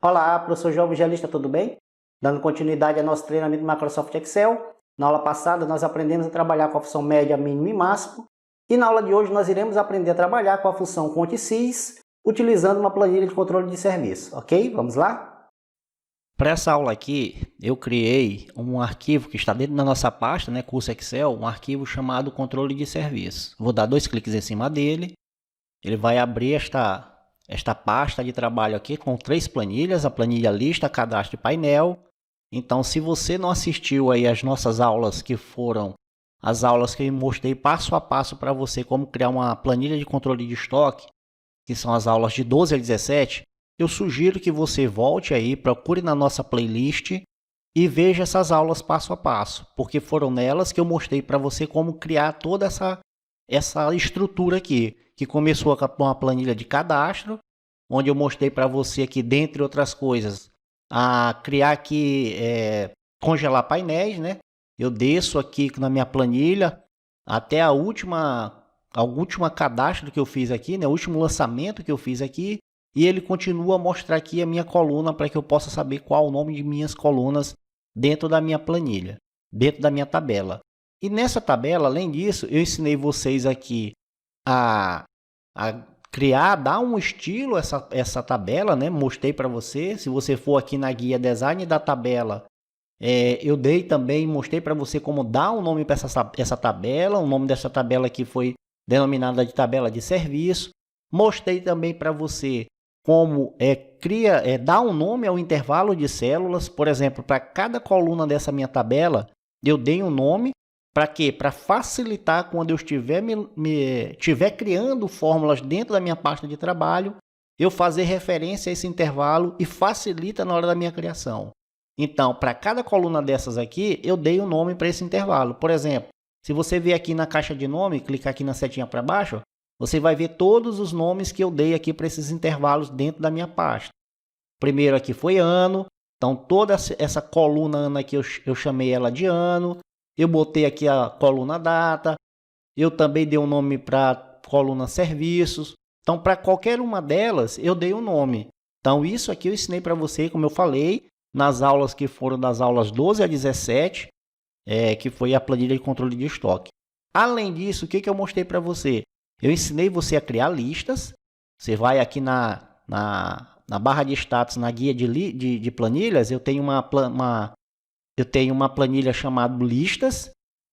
Olá, professor João Evangelista, tudo bem? Dando continuidade ao nosso treinamento do Microsoft Excel. Na aula passada nós aprendemos a trabalhar com a função média, mínimo e máximo. E na aula de hoje nós iremos aprender a trabalhar com a função CONT-SIS, utilizando uma planilha de controle de serviço, ok? Vamos lá? Para essa aula aqui, eu criei um arquivo que está dentro da nossa pasta, curso Excel, um arquivo chamado controle de serviço. Vou dar 2 cliques em cima dele, ele vai abrir esta pasta de trabalho aqui com 3 planilhas, a planilha lista, cadastro e painel. Então, se você não assistiu aí as nossas aulas, que foram as aulas que eu mostrei passo a passo para você como criar uma planilha de controle de estoque, que são as aulas de 12 a 17, eu sugiro que você volte aí, procure na nossa playlist e veja essas aulas passo a passo, porque foram nelas que eu mostrei para você como criar toda essa estrutura aqui, que começou com uma planilha de cadastro, onde eu mostrei para você aqui, dentre outras coisas, a criar aqui, congelar painéis, Eu desço aqui na minha planilha até o último cadastro que eu fiz aqui, o último lançamento que eu fiz aqui, e ele continua a mostrar aqui a minha coluna para que eu possa saber qual o nome de minhas colunas dentro da minha planilha, dentro da minha tabela. E nessa tabela, além disso, eu ensinei vocês aqui a criar, dar um estilo essa tabela, Mostrei para você. Se você for aqui na guia Design da tabela, eu mostrei para você como dar um nome para essa tabela. O nome dessa tabela aqui foi denominada de tabela de serviço. Mostrei também para você como dar um nome ao intervalo de células. Por exemplo, para cada coluna dessa minha tabela, eu dei um nome. Para quê? Para facilitar quando eu estiver criando fórmulas dentro da minha pasta de trabalho, eu fazer referência a esse intervalo e facilita na hora da minha criação. Então, para cada coluna dessas aqui, eu dei um nome para esse intervalo. Por exemplo, se você vier aqui na caixa de nome, clicar aqui na setinha para baixo, você vai ver todos os nomes que eu dei aqui para esses intervalos dentro da minha pasta. Primeiro aqui foi ano, então toda essa coluna ano aqui eu chamei ela de ano. Eu botei aqui a coluna data, eu também dei um nome para coluna serviços. Então, para qualquer uma delas, eu dei um nome. Então, isso aqui eu ensinei para você, como eu falei, nas aulas que foram das aulas 12 a 17, que foi a planilha de controle de estoque. Além disso, o que eu mostrei para você? Eu ensinei você a criar listas. Você vai aqui na barra de status, na guia de planilhas, eu tenho uma planilha chamada listas,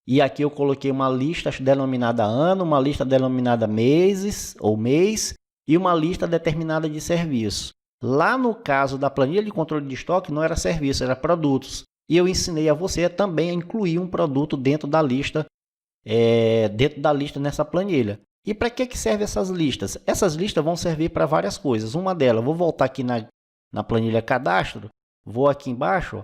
e aqui eu coloquei uma lista denominada ano, uma lista denominada meses ou mês e uma lista determinada de serviços. Lá no caso da planilha de controle de estoque não era serviço, era produtos. E eu ensinei a você também a incluir um produto dentro da lista nessa planilha. E para que servem essas listas? Essas listas vão servir para várias coisas. Uma delas, vou voltar aqui na planilha cadastro, vou aqui embaixo,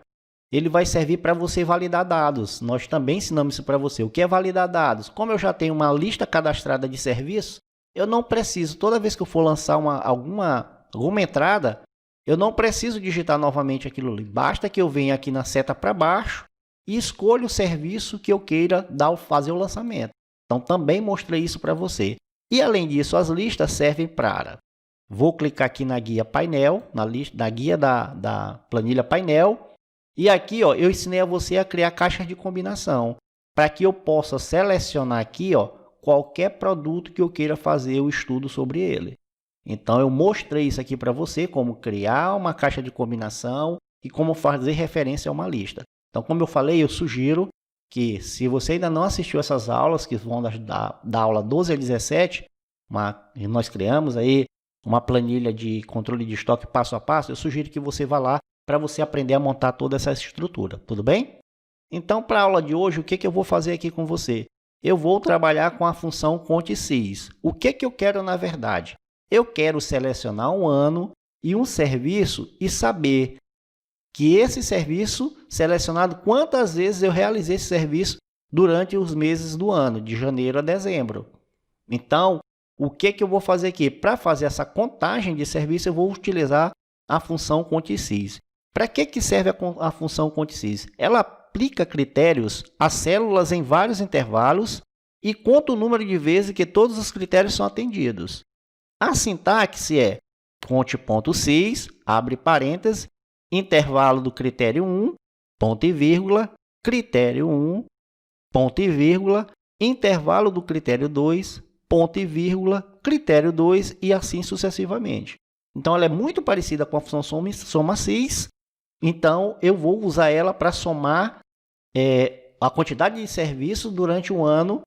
ele vai servir para você validar dados. Nós também ensinamos isso para você. O que é validar dados? Como eu já tenho uma lista cadastrada de serviços, eu não preciso, toda vez que eu for lançar alguma entrada, eu não preciso digitar novamente aquilo ali. Basta que eu venha aqui na seta para baixo e escolha o serviço que eu queira fazer o lançamento. Então, também mostrei isso para você. E, além disso, as listas servem para... Vou clicar aqui na guia painel, na guia da planilha painel. E aqui, eu ensinei a você a criar caixas de combinação, para que eu possa selecionar aqui, qualquer produto que eu queira fazer o estudo sobre ele. Então, eu mostrei isso aqui para você, como criar uma caixa de combinação e como fazer referência a uma lista. Então, como eu falei, eu sugiro que, se você ainda não assistiu essas aulas, que vão da aula 12 a 17, nós criamos aí uma planilha de controle de estoque passo a passo, eu sugiro que você vá lá para você aprender a montar toda essa estrutura, tudo bem? Então, para a aula de hoje, o que eu vou fazer aqui com você? Eu vou trabalhar com a função CONT-SIS. O que eu quero na verdade? Eu quero selecionar um ano e um serviço e saber que esse serviço selecionado, quantas vezes eu realizei esse serviço durante os meses do ano, de janeiro a dezembro. Então, o que eu vou fazer aqui? Para fazer essa contagem de serviço, eu vou utilizar a função CONT-SIS. Para que serve a função CONT-SIS? Ela aplica critérios a células em vários intervalos e conta o número de vezes que todos os critérios são atendidos. A sintaxe é conte.sys, abre parênteses, intervalo do critério 1, ponto e vírgula, critério 1, ponto e vírgula, intervalo do critério 2, ponto e vírgula, critério 2 e assim sucessivamente. Então, ela é muito parecida com a função soma-sys, então eu vou usar ela para somar a quantidade de serviços durante um ano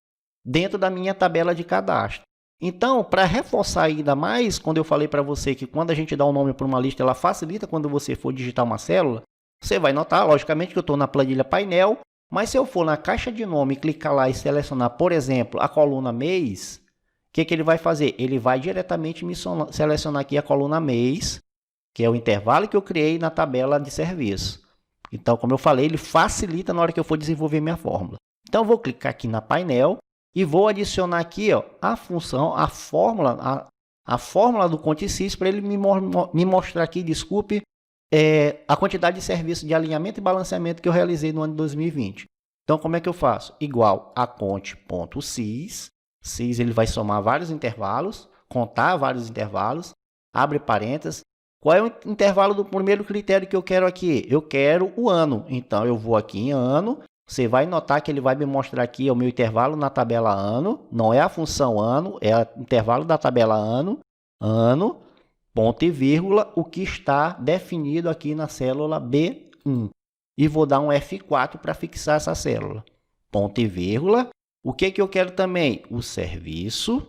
dentro da minha tabela de cadastro. Então, para reforçar ainda mais, quando eu falei para você que quando a gente dá um nome para uma lista, ela facilita quando você for digitar uma célula, você vai notar, logicamente, que eu estou na planilha painel, mas se eu for na caixa de nome, clicar lá e selecionar, por exemplo, a coluna mês, o que ele vai fazer? Ele vai diretamente me selecionar aqui a coluna mês, que é o intervalo que eu criei na tabela de serviço. Então, como eu falei, ele facilita na hora que eu for desenvolver minha fórmula. Então, eu vou clicar aqui na painel e vou adicionar aqui a função, a fórmula do conte.sys para ele me mostrar aqui, desculpe, a quantidade de serviços de alinhamento e balanceamento que eu realizei no ano de 2020. Então, como é que eu faço? Igual a conte.sys, sys ele vai somar vários intervalos, contar vários intervalos, abre parênteses. Qual é o intervalo do primeiro critério que eu quero aqui? Eu quero o ano. Então, eu vou aqui em ano. Você vai notar que ele vai me mostrar aqui o meu intervalo na tabela ano. Não é a função ano, é o intervalo da tabela ano. Ano, ponto e vírgula, o que está definido aqui na célula B1. E vou dar um F4 para fixar essa célula. Ponto e vírgula. O que eu quero também? O serviço.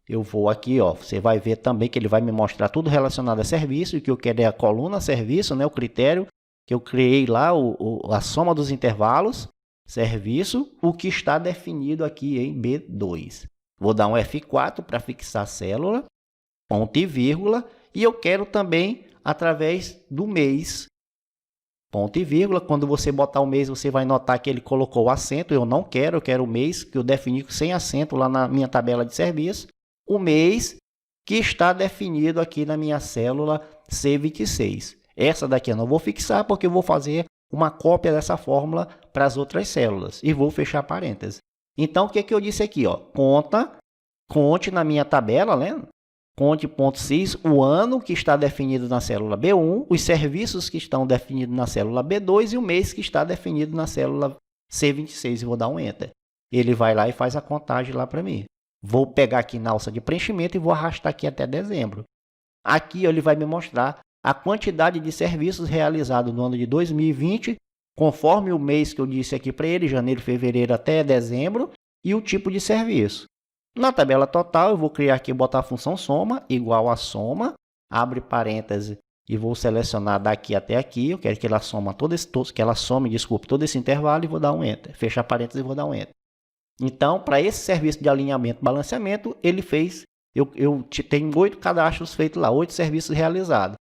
Eu vou aqui, você vai ver também que ele vai me mostrar tudo relacionado a serviço. E o que eu quero é a coluna serviço, né? O critério que eu criei lá, a soma dos intervalos, serviço, o que está definido aqui em B2. Vou dar um F4 para fixar a célula, ponto e vírgula, e eu quero também através do mês, ponto e vírgula. Quando você botar o mês, você vai notar que ele colocou o acento, eu não quero, eu quero o mês, que eu defini sem acento lá na minha tabela de serviço, o mês que está definido aqui na minha célula C26. Essa daqui eu não vou fixar porque eu vou fazer uma cópia dessa fórmula para as outras células e vou fechar parênteses. Então, o que eu disse aqui? Conte na minha tabela, né? Conte.sys, o ano que está definido na célula B1, os serviços que estão definidos na célula B2 e o mês que está definido na célula C26. E vou dar um Enter. Ele vai lá e faz a contagem lá para mim. Vou pegar aqui na alça de preenchimento e vou arrastar aqui até dezembro. Aqui ele vai me mostrar a quantidade de serviços realizados no ano de 2020, conforme o mês que eu disse aqui para ele, janeiro, fevereiro até dezembro, e o tipo de serviço. Na tabela total, eu vou criar aqui, botar a função soma, igual a soma, abre parêntese, e vou selecionar daqui até aqui, eu quero que ela some todo esse intervalo e vou dar um Enter. Fechar parêntese e vou dar um Enter. Então, para esse serviço de alinhamento e balanceamento, ele fez, eu tenho 8 cadastros feitos lá, 8 serviços realizados.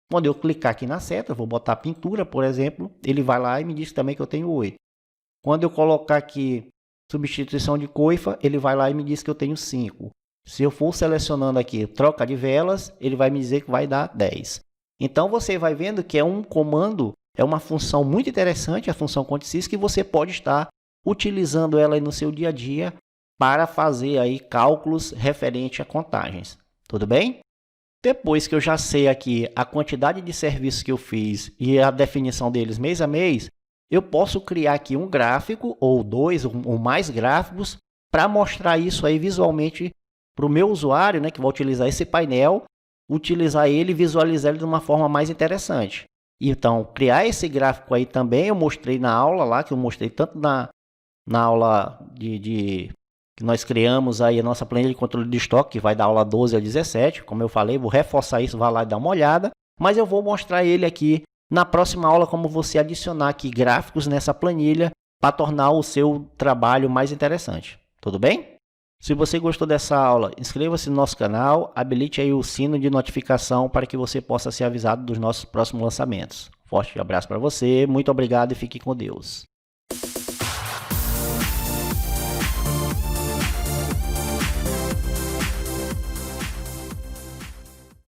Quando eu clicar aqui na seta, vou botar pintura, por exemplo, ele vai lá e me diz também que eu tenho 8. Quando eu colocar aqui substituição de coifa, ele vai lá e me diz que eu tenho 5. Se eu for selecionando aqui troca de velas, ele vai me dizer que vai dar 10. Então, você vai vendo que é um comando, é uma função muito interessante, a função conte.sys, que você pode estar utilizando ela aí no seu dia a dia para fazer aí cálculos referente a contagens. Tudo bem? Depois que eu já sei aqui a quantidade de serviços que eu fiz e a definição deles mês a mês, eu posso criar aqui um gráfico ou 2 ou mais gráficos para mostrar isso aí visualmente para o meu usuário, né, que vai utilizar esse painel, utilizar ele e visualizar ele de uma forma mais interessante. Então, criar esse gráfico aí também eu mostrei na aula lá, que eu mostrei tanto na aula que nós criamos aí a nossa planilha de controle de estoque, que vai da aula 12 a 17, como eu falei, vou reforçar isso, vai lá e dar uma olhada, mas eu vou mostrar ele aqui na próxima aula, como você adicionar aqui gráficos nessa planilha para tornar o seu trabalho mais interessante. Tudo bem? Se você gostou dessa aula, inscreva-se no nosso canal, habilite aí o sino de notificação para que você possa ser avisado dos nossos próximos lançamentos. Forte abraço para você, muito obrigado e fique com Deus.